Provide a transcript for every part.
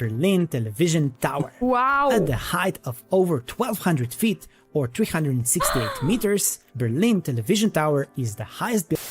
Berlin Television Tower. Uau! At the height of over 1,200 feet or 368 meters, Berlin Television Tower is the highest building.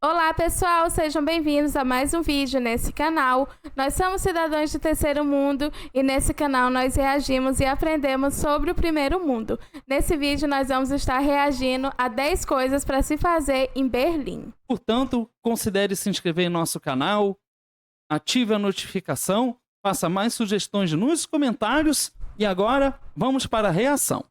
Olá pessoal, sejam bem-vindos a mais um vídeo nesse canal. Nós somos cidadãos do terceiro mundo e nesse canal nós reagimos e aprendemos sobre o primeiro mundo. Nesse vídeo nós vamos estar reagindo a 10 coisas para se fazer em Berlim. Portanto, considere se inscrever em nosso canal, ative a notificação, faça mais sugestões nos comentários e agora vamos para a reação.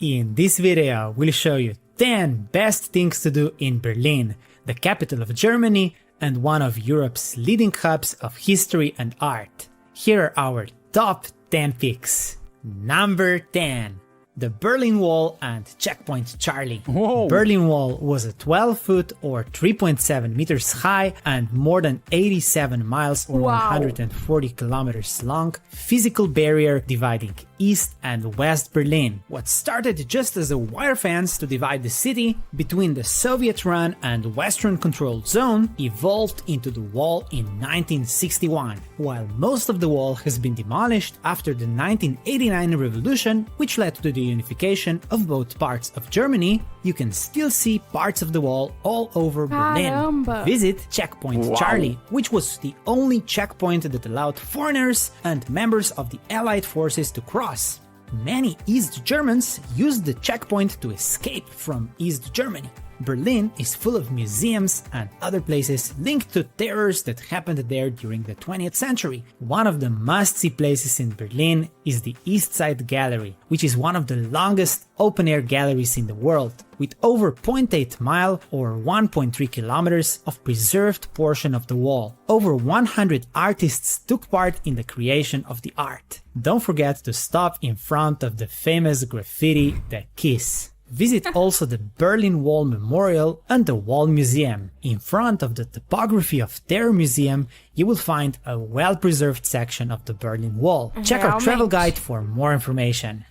In this video, we'll show you 10 best things to do in Berlin, the capital of Germany and one of Europe's leading hubs of history and art. Here are our top 10 picks. Number 10. The Berlin Wall and Checkpoint Charlie. Whoa. Berlin Wall was a 12-foot or 3.7 meters high and more than 87 miles or Wow. 140 kilometers long physical barrier dividing East and West Berlin. What started just as a wire fence to divide the city between the Soviet-run and Western-controlled zone evolved into the wall in 1961, while most of the wall has been demolished after the 1989 revolution, which led to the unification of both parts of Germany. You can still see parts of the wall all over Caramba. Berlin. Visit Checkpoint Wow. Charlie, which was the only checkpoint that allowed foreigners and members of the Allied forces to cross. Many East Germans used the checkpoint to escape from East Germany. Berlin is full of museums and other places linked to terrors that happened there during the 20th century. One of the must-see places in Berlin is the East Side Gallery, which is one of the longest open-air galleries in the world, with over 0.8 mile or 1.3 kilometers of preserved portion of the wall. Over 100 artists took part in the creation of the art. Don't forget to stop in front of the famous graffiti The Kiss. Visit also the Berlin Wall Memorial and the Wall Museum. In front of the Topography of Terror Museum, you will find a well-preserved section of the Berlin Wall. Check our travel guide for more information.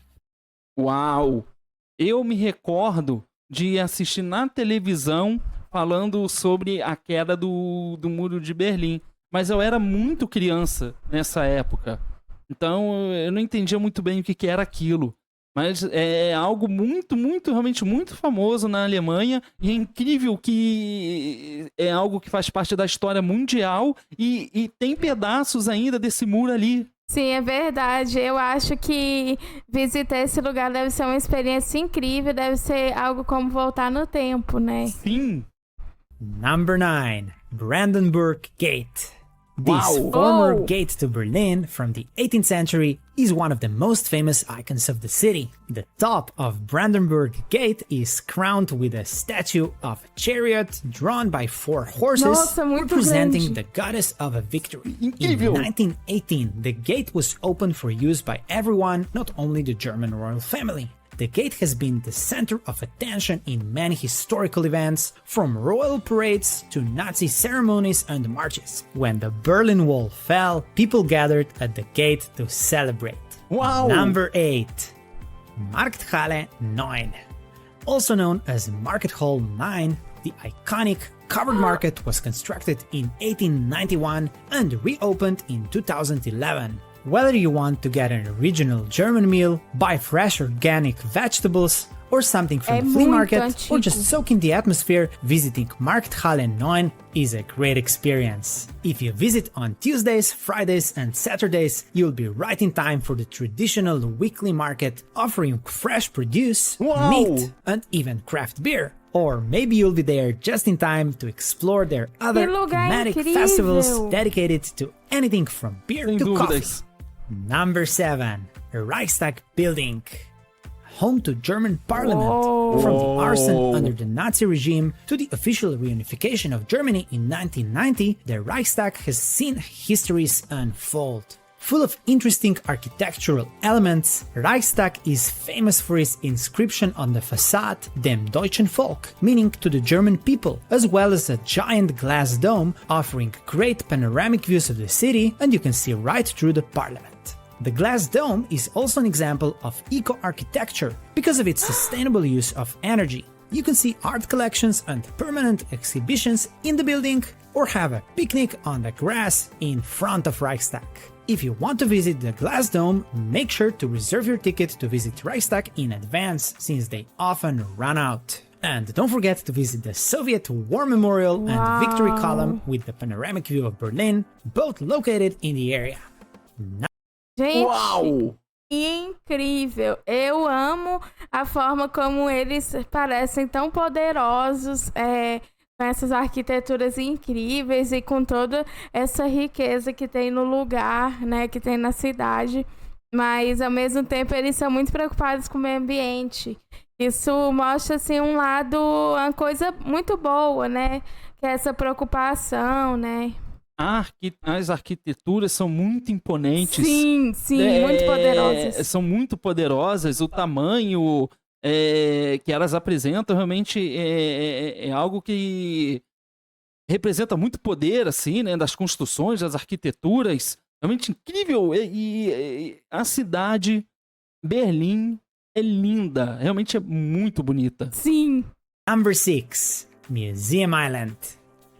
Uau! Eu me recordo de assistir na televisão falando sobre a queda do Muro de Berlim, mas eu era muito criança nessa época, então eu não entendia muito bem o que era aquilo. Mas é algo realmente muito famoso na Alemanha e é incrível que é algo que faz parte da história mundial e tem pedaços ainda desse muro ali. Sim, é verdade. Eu acho que visitar esse lugar deve ser uma experiência incrível, deve ser algo como voltar no tempo, né? Sim. Number 9. Brandenburg Gate. This Wow. former Oh. gate to Berlin from the 18th century is one of the most famous icons of the city. The top of Brandenburg Gate is crowned with a statue of a chariot drawn by 4 horses, Nossa, muito representing grande. the goddess of a victory. Incrível. In 1918, the gate was opened for use by everyone, not only the German royal family. The gate has been the center of attention in many historical events, from royal parades to Nazi ceremonies and marches. When the Berlin Wall fell, people gathered at the gate to celebrate. Wow! Number 8. Markthalle 9. Also known as Market Hall 9, the iconic covered market was constructed in 1891 and reopened in 2011. Whether you want to get an original German meal, buy fresh organic vegetables, or something from the flea muito market, or antigo. just soak in the atmosphere, visiting Markthalle 9 is a great experience. If you visit on Tuesdays, Fridays and Saturdays, you'll be right in time for the traditional weekly market, offering fresh produce, Wow. meat, and even craft beer. Or maybe you'll be there just in time to explore their other Que lugar thematic incrível. festivals dedicated to anything from beer Sem to coffee. dúvidas. Number 7. Reichstag Building. Home to German parliament. Whoa. From the arson under the Nazi regime to the official reunification of Germany in 1990, the Reichstag has seen histories unfold. Full of interesting architectural elements, Reichstag is famous for its inscription on the facade Dem deutschen Volk, meaning to the German people, as well as a giant glass dome offering great panoramic views of the city, and you can see right through the parliament. The glass dome is also an example of eco-architecture because of its sustainable use of energy. You can see art collections and permanent exhibitions in the building, or have a picnic on the grass in front of Reichstag. If you want to visit the Glass Dome, make sure to reserve your ticket to visit Reichstag in advance, since they often run out. And don't forget to visit the Soviet War Memorial and Victory Column with the panoramic view of Berlin, both located in the area. Gente, Uau! incrível! Eu amo a forma como eles parecem tão poderosos, com essas arquiteturas incríveis e com toda essa riqueza que tem no lugar, né, que tem na cidade. Mas, ao mesmo tempo, eles são muito preocupados com o meio ambiente. Isso mostra, assim, uma coisa muito boa, né? Que é essa preocupação, né? As arquiteturas são muito imponentes. Sim, muito poderosas. São muito poderosas. O tamanho que elas apresentam realmente é algo que representa muito poder, assim, né? Das construções, das arquiteturas. Realmente incrível. E a cidade, Berlim, é linda. Realmente é muito bonita. Sim. Number 6. Museum Island.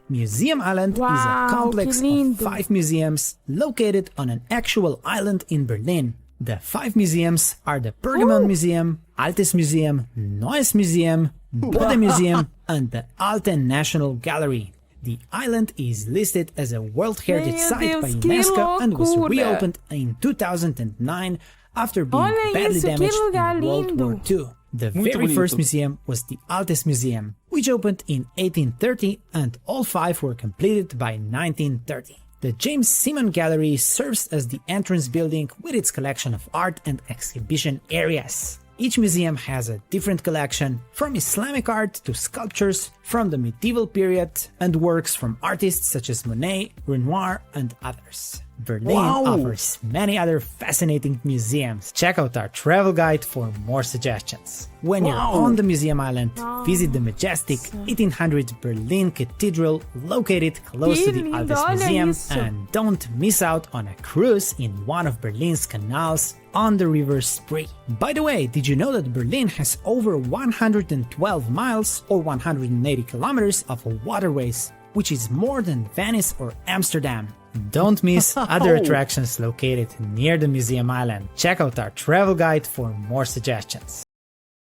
Museum Island is a complex of 5 museums located on an actual island in Berlin. The 5 museums are the Pergamon Museum, Altes Museum, Neues Museum, Bode Museum, and the Alte National Gallery. The island is listed as a World Heritage Site by UNESCO and was reopened in 2009 after being badly damaged in World War II. The very first museum was the Altes Museum, which opened in 1830, and all 5 were completed by 1930. The James Simon Gallery serves as the entrance building with its collection of art and exhibition areas. Each museum has a different collection, from Islamic art to sculptures from the medieval period, and works from artists such as Monet, Renoir, and others. Berlin offers many other fascinating museums. Check out our travel guide for more suggestions. When you're on the Museum Island, visit the majestic 1800 Berlin Cathedral located close to the Altes Museum, and don't miss out on a cruise in one of Berlin's canals on the River Spree. By the way, did you know that Berlin has over 112 miles or 180 kilometers of waterways, which is more than Venice or Amsterdam? Don't miss other attractions located near the Museum Island. Check out our travel guide for more suggestions.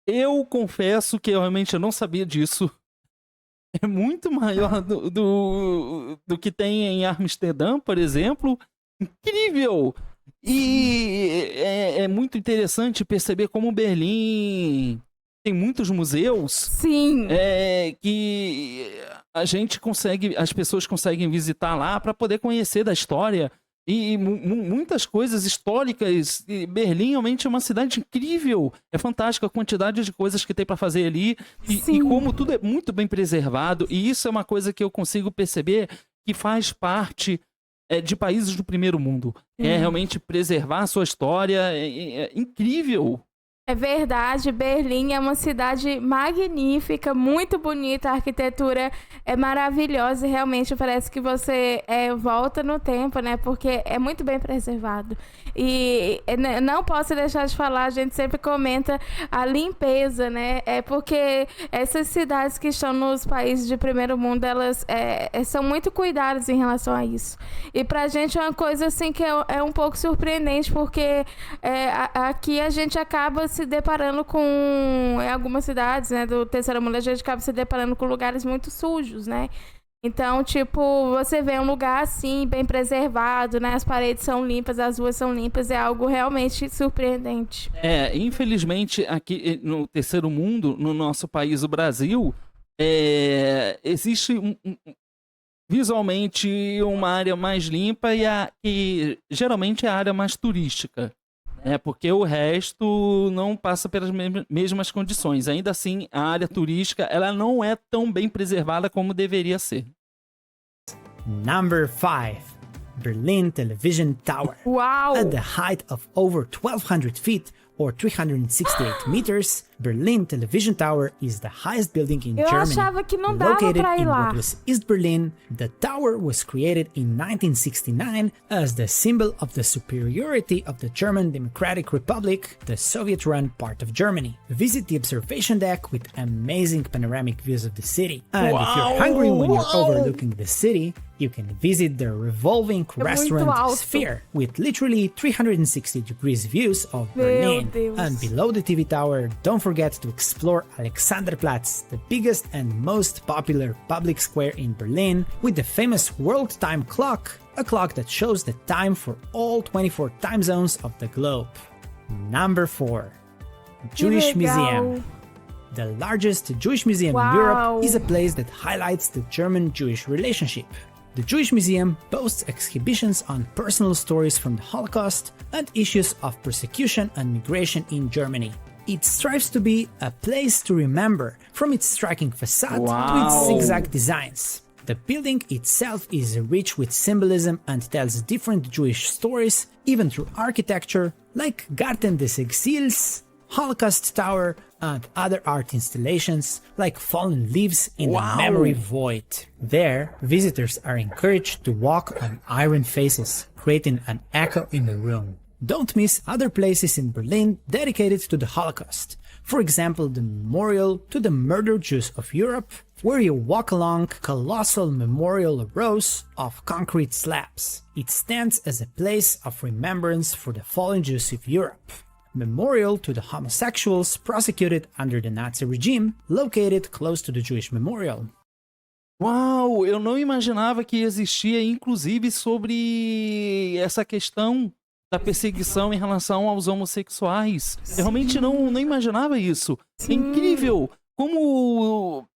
Eu confesso que eu realmente não sabia disso. É muito maior do que tem em Amsterdã, por exemplo. Incrível! E é muito interessante perceber como Berlim tem muitos museus. Sim. Que as pessoas conseguem visitar lá para poder conhecer da história e muitas coisas históricas. E Berlim realmente é uma cidade incrível. É fantástica a quantidade de coisas que tem para fazer ali e como tudo é muito bem preservado. E isso é uma coisa que eu consigo perceber que faz parte de países do primeiro mundo. É realmente preservar a sua história. É incrível. É verdade, Berlim é uma cidade magnífica, muito bonita, a arquitetura é maravilhosa e realmente parece que você volta no tempo, né? Porque é muito bem preservado. E não posso deixar de falar, a gente sempre comenta a limpeza, né? É porque essas cidades que estão nos países de primeiro mundo, elas são muito cuidadas em relação a isso. E pra gente é uma coisa assim que é um pouco surpreendente, porque aqui a gente acaba se deparando com, em algumas cidades, né, do terceiro mundo, a gente acaba se deparando com lugares muito sujos, né? Então, tipo, você vê um lugar assim, bem preservado, né? As paredes são limpas, as ruas são limpas, é algo realmente surpreendente. Infelizmente, aqui no terceiro mundo, no nosso país, o Brasil, existe visualmente uma área mais limpa e geralmente é a área mais turística. Porque o resto não passa pelas mesmas condições. Ainda assim, a área turística ela não é tão bem preservada como deveria ser. Number 5. Berlin Television Tower. Wow! At the height of over 1,200 feet or 368 meters, Berlin Television Tower is the highest building in Eu Germany. achava que não dava Located pra ir in lá. what was East Berlin, the tower was created in 1969 as the symbol of the superiority of the German Democratic Republic, the Soviet-run part of Germany. Visit the observation deck with amazing panoramic views of the city. And if you're hungry when you're overlooking the city, you can visit the revolving restaurant alto. Sphere with literally 360 degrees views of Meu Berlin. Deus. And below the TV tower, don't forget to explore Alexanderplatz, the biggest and most popular public square in Berlin, with the famous world time clock, a clock that shows the time for all 24 time zones of the globe. Number 4. Jewish legal. Museum. The largest Jewish museum Wow. in Europe is a place that highlights the German-Jewish relationship. The Jewish Museum boasts exhibitions on personal stories from the Holocaust and issues of persecution and migration in Germany. It strives to be a place to remember, from its striking facade to its zigzag designs. The building itself is rich with symbolism and tells different Jewish stories, even through architecture, like Garten des Exils, Holocaust Tower, and other art installations like fallen leaves in the memory void. There, visitors are encouraged to walk on iron faces, creating an echo in the room. Don't miss other places in Berlin dedicated to the Holocaust. For example, the Memorial to the Murdered Jews of Europe, where you walk along colossal memorial rows of concrete slabs. It stands as a place of remembrance for the fallen Jews of Europe. Memorial to the homosexuals prosecuted under the Nazi regime, located close to the Jewish Memorial. Uau, eu não imaginava que existia, inclusive, sobre essa questão da perseguição em relação aos homossexuais. Eu realmente não imaginava isso. Sim. Incrível! Como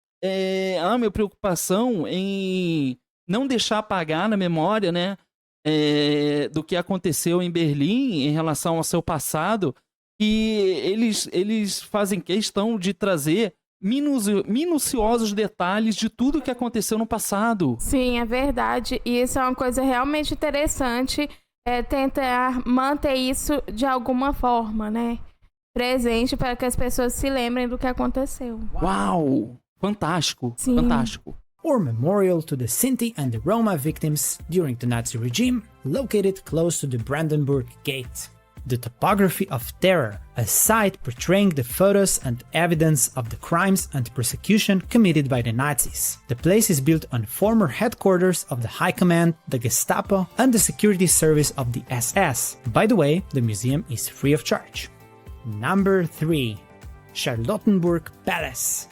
a minha preocupação em não deixar apagar na memória, né, do que aconteceu em Berlim em relação ao seu passado, e eles fazem questão de trazer minuciosos detalhes de tudo que aconteceu no passado. Sim, é verdade. E isso é uma coisa realmente interessante, tentar manter isso de alguma forma, né? Presente para que as pessoas se lembrem do que aconteceu. Uau! Fantástico, Sim. fantástico. Or memorial to the Sinti and the Roma victims during the Nazi regime, located close to the Brandenburg Gate. The Topography of Terror, a site portraying the photos and evidence of the crimes and persecution committed by the Nazis. The place is built on former headquarters of the High Command, the Gestapo, and the security service of the SS. By the way, the museum is free of charge. Number 3. Charlottenburg Palace.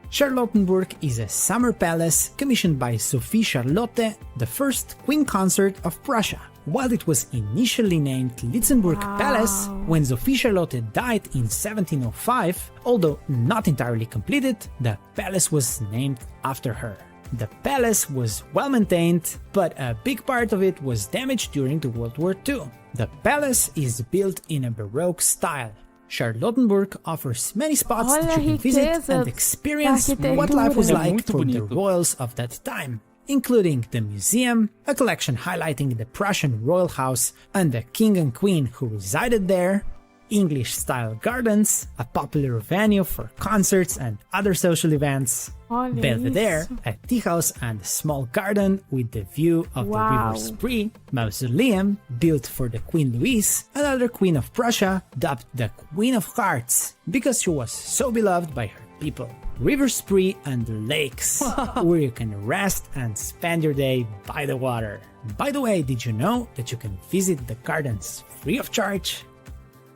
Charlottenburg is a summer palace commissioned by Sophie Charlotte, the first queen consort of Prussia. While it was initially named Lietzenburg Palace, when Sophie Charlotte died in 1705, although not entirely completed, the palace was named after her. The palace was well maintained, but a big part of it was damaged during the World War II. The palace is built in a Baroque style. Charlottenburg offers many spots that you can visit and experience what life was like for the royals of that time, including the museum, a collection highlighting the Prussian royal house and the king and queen who resided there, English-style gardens, a popular venue for concerts and other social events, Olha Belvedere, isso. a tea house and a small garden with the view of the River Spree, Mausoleum, built for the Queen Louise, another queen of Prussia, dubbed the Queen of Hearts, because she was so beloved by her people. River Spree and lakes, where you can rest and spend your day by the water. By the way, did you know that you can visit the gardens free of charge?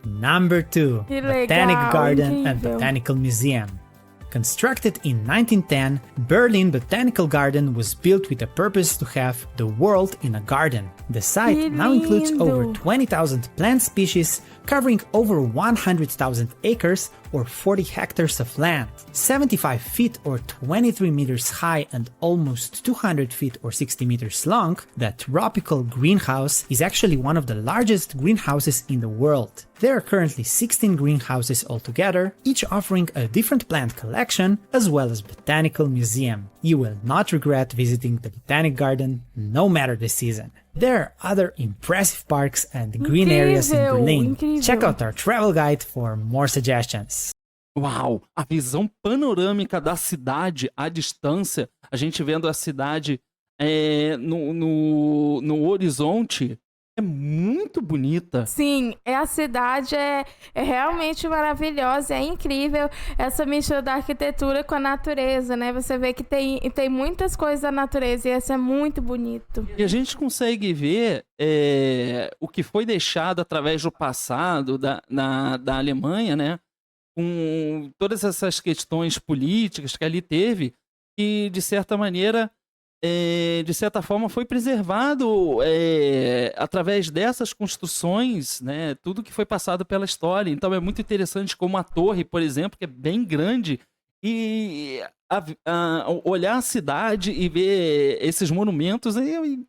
Number 2. Que Botanic legal, Garden and incrível. Botanical Museum. Constructed in 1910, Berlin Botanical Garden was built with a purpose to have the world in a garden. The site Que now includes lindo. over 20,000 plant species, covering over 100,000 acres or 40 hectares of land. 75 feet or 23 meters high and almost 200 feet or 60 meters long, the tropical greenhouse is actually one of the largest greenhouses in the world. There are currently 16 greenhouses altogether, each offering a different plant collection as well as botanical museum. You will not regret visiting the Botanic Garden, no matter the season. There are other impressive parks and green areas in Incrível, Berlin. incrível. Check out our travel guide for more suggestions. Uau! A visão panorâmica da cidade à distância, a gente vendo a cidade no horizonte, é muito bonita. Sim, a cidade é realmente maravilhosa, é incrível essa mistura da arquitetura com a natureza, né? Você vê que tem muitas coisas da natureza e isso é muito bonito. E a gente consegue ver o que foi deixado através do passado da Alemanha, né? Com todas essas questões políticas que ali teve, e de certa maneira, de certa forma, foi preservado através dessas construções, né? Tudo que foi passado pela história. Então é muito interessante como a torre, por exemplo, que é bem grande, e olhar a cidade e ver esses monumentos é incrível.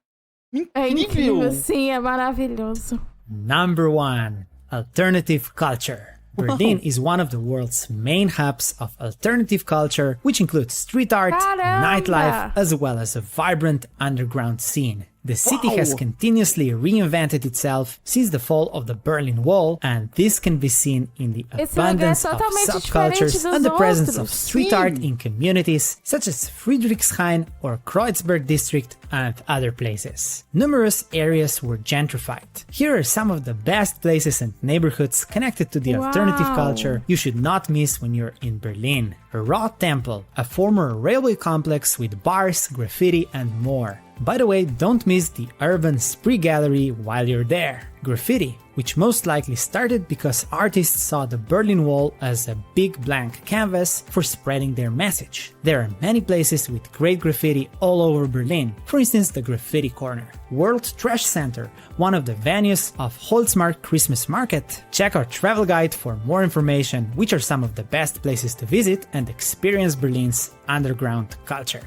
É incrível, sim, é maravilhoso. Number 1. Alternative culture. Berlin is one of the world's main hubs of alternative culture, which includes street art, nightlife, as well as a vibrant underground scene. The city has continuously reinvented itself since the fall of the Berlin Wall, and this can be seen in the abundance of subcultures and the presence of street art in communities such as Friedrichshain or Kreuzberg district and other places. Numerous areas were gentrified. Here are some of the best places and neighborhoods connected to the alternative culture you should not miss when you're in Berlin. A Raw Temple, a former railway complex with bars, graffiti, and more. By the way, don't miss the Urban Spree Gallery while you're there. Graffiti, which most likely started because artists saw the Berlin Wall as a big blank canvas for spreading their message. There are many places with great graffiti all over Berlin, for instance the Graffiti Corner. World Trash Center, one of the venues of Holzmarkt Christmas Market. Check our travel guide for more information, which are some of the best places to visit and experience Berlin's underground culture.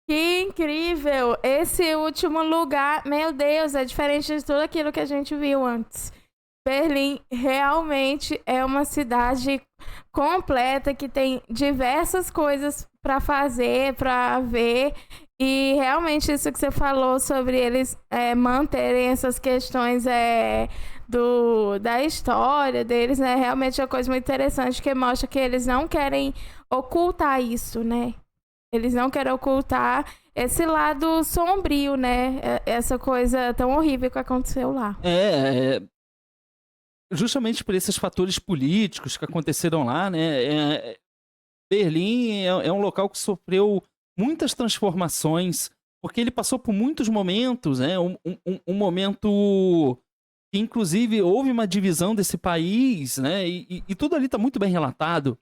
Que incrível! Esse último lugar, meu Deus, é diferente de tudo aquilo que a gente viu antes. Berlim realmente é uma cidade completa que tem diversas coisas para fazer, para ver. E realmente isso que você falou sobre eles manterem essas questões da história deles, né? Realmente é uma coisa muito interessante que mostra que eles não querem ocultar isso, né? Eles não querem ocultar esse lado sombrio, né? Essa coisa tão horrível que aconteceu lá. Justamente por esses fatores políticos que aconteceram lá, né? Berlim é um local que sofreu muitas transformações, porque ele passou por muitos momentos, né? Um momento que, inclusive, houve uma divisão desse país, né? E tudo ali está muito bem relatado.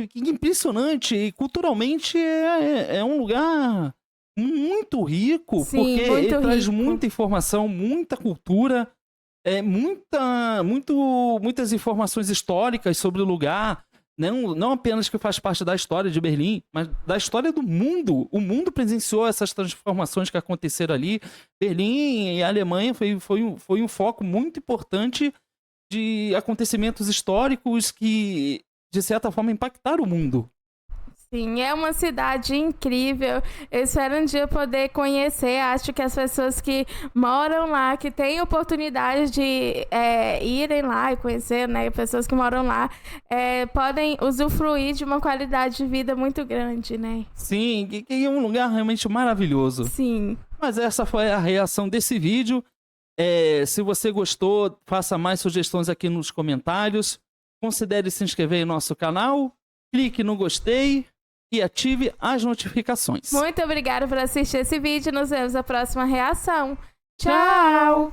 Que impressionante! E culturalmente é um lugar muito rico, sim, porque muito ele rico. Traz muita informação, muita cultura, muitas informações históricas sobre o lugar, não apenas que faz parte da história de Berlim, mas da história do mundo. O mundo presenciou essas transformações que aconteceram ali. Berlim e a Alemanha foi um foco muito importante de acontecimentos históricos que, de certa forma, impactaram o mundo. Sim, é uma cidade incrível. Eu espero um dia poder conhecer. Acho que as pessoas que moram lá, que têm oportunidade de irem lá e conhecer, né? Pessoas que moram lá, podem usufruir de uma qualidade de vida muito grande, né? Sim, que é um lugar realmente maravilhoso. Sim. Mas essa foi a reação desse vídeo. Se você gostou, faça mais sugestões aqui nos comentários. Considere se inscrever em nosso canal. Clique no gostei e ative as notificações. Muito obrigada por assistir esse vídeo. Nos vemos na próxima reação. Tchau!